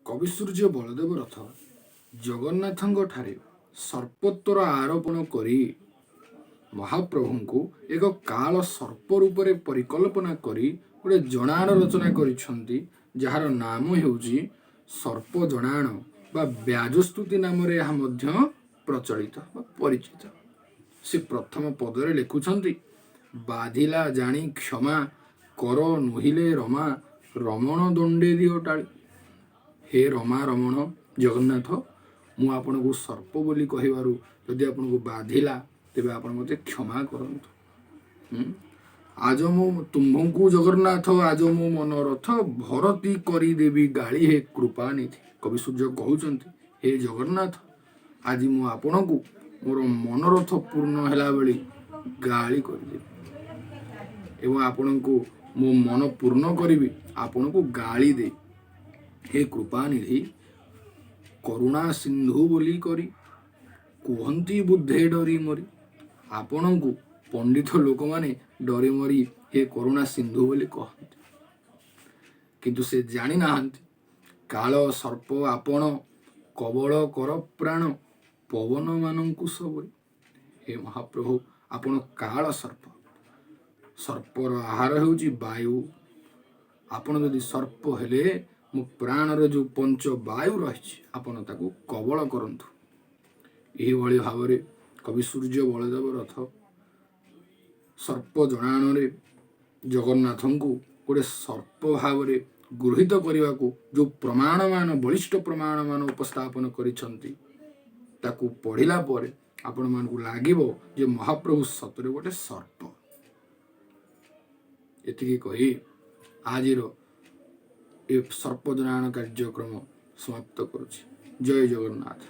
କବି ସୂର୍ଯ୍ୟ ବଳଦେବ ରଥ ଜଗନ୍ନାଥଙ୍କ ଠାରେ ସର୍ପୋତ୍ତର ଆରୋପଣ କରି ମହାପ୍ରଭୁଙ୍କୁ ଏକ କାଳ ସର୍ପ ରୂପରେ ପରିକଳ୍ପନା କରି ଗୋଟେ ଜଣାଣ ରଚନା କରିଛନ୍ତି, ଯାହାର ନାମ ହେଉଛି ସର୍ପ ଜଣାଣ ବା ବ୍ୟାଜସ୍ତୁତି ନାମରେ ଏହା ମଧ୍ୟ ପ୍ରଚଳିତ ବା ପରିଚିତ। ସେ ପ୍ରଥମ ପଦରେ ଲେଖୁଛନ୍ତି, ବାଧିଲା ଜାଣି କ୍ଷମା କର ନୋହିଲେ ରମା ରମଣ ଦଣ୍ଡେ ଦିଅ ଟାଳି। ହେ ରମା ରମଣ ଜଗନ୍ନାଥ, ମୁଁ ଆପଣଙ୍କୁ ସର୍ପ ବୋଲି କହିବାରୁ ଯଦି ଆପଣଙ୍କୁ ବାଧିଲା ତେବେ ଆପଣ ମୋତେ କ୍ଷମା କରନ୍ତୁ। ଆଜ ମୁଁ ତୁମ୍ଭଙ୍କୁ ଜଗନ୍ନାଥ ଆଜ ମୁଁ ମନୋରଥ ଭରତି କରିଦେବି ଗାଳି ହେ କୃପାନିଧି। କବି ସୂର୍ଯ୍ୟ କହୁଛନ୍ତି, ହେ ଜଗନ୍ନାଥ, ଆଜି ମୁଁ ଆପଣଙ୍କୁ ମୋର ମନୋରଥ ପୂର୍ଣ୍ଣ ହେଲା ଭଳି ଗାଳି କରିଦେବି ଏବଂ ଆପଣଙ୍କୁ ମୋ ମନ ପୂର୍ଣ୍ଣ କରିବି ଆପଣଙ୍କୁ ଗାଳି ଦେଇ। ହେ କୃପାନିଧି, କରୁଣା ସିନ୍ଧୁ ବୋଲି କରି କୁହନ୍ତି ବୁଦ୍ଧେ ଡରି ମରି। ଆପଣଙ୍କୁ ପଣ୍ଡିତ ଲୋକମାନେ ଡରି ମରି ହେ କରୁଣା ସିନ୍ଧୁ ବୋଲି କହନ୍ତି, କିନ୍ତୁ ସେ ଜାଣିନାହାନ୍ତି କାଳ ସର୍ପ ଆପଣ କବଳ କର ପ୍ରାଣ ପବନ ମାନଙ୍କୁ ସବରି। ହେ ମହାପ୍ରଭୁ, ଆପଣ କାଳ ସର୍ପ, ସର୍ପର ଆହାର ହେଉଛି ବାୟୁ। ଆପଣ ଯଦି ସର୍ପ ହେଲେ ମୋ ପ୍ରାଣର ଯେଉଁ ପଞ୍ଚ ବାୟୁ ରହିଛି ଆପଣ ତାକୁ କବଳ କରନ୍ତୁ। ଏହିଭଳି ଭାବରେ କବି ସୂର୍ଯ୍ୟ ବଳଦେବ ରଥ ସର୍ପ ଜଣାଣରେ ଜଗନ୍ନାଥଙ୍କୁ ଗୋଟେ ସର୍ପ ଭାବରେ ଗୃହୀତ କରିବାକୁ ଯେଉଁ ପ୍ରମାଣମାନ ବଳିଷ୍ଠ ପ୍ରମାଣମାନ ଉପସ୍ଥାପନ କରିଛନ୍ତି, ତାକୁ ପଢ଼ିଲା ପରେ ଆପଣମାନଙ୍କୁ ଲାଗିବ ଯେ ମହାପ୍ରଭୁ ସତରେ ଗୋଟେ ସର୍ପ। ଏତିକି କହି ଆଜିର ଏ ସର୍ପ ଜଣାଣ କାର୍ଯ୍ୟକ୍ରମ ସମାପ୍ତ କରୁଛି। ଜୟ ଜଗନ୍ନାଥ।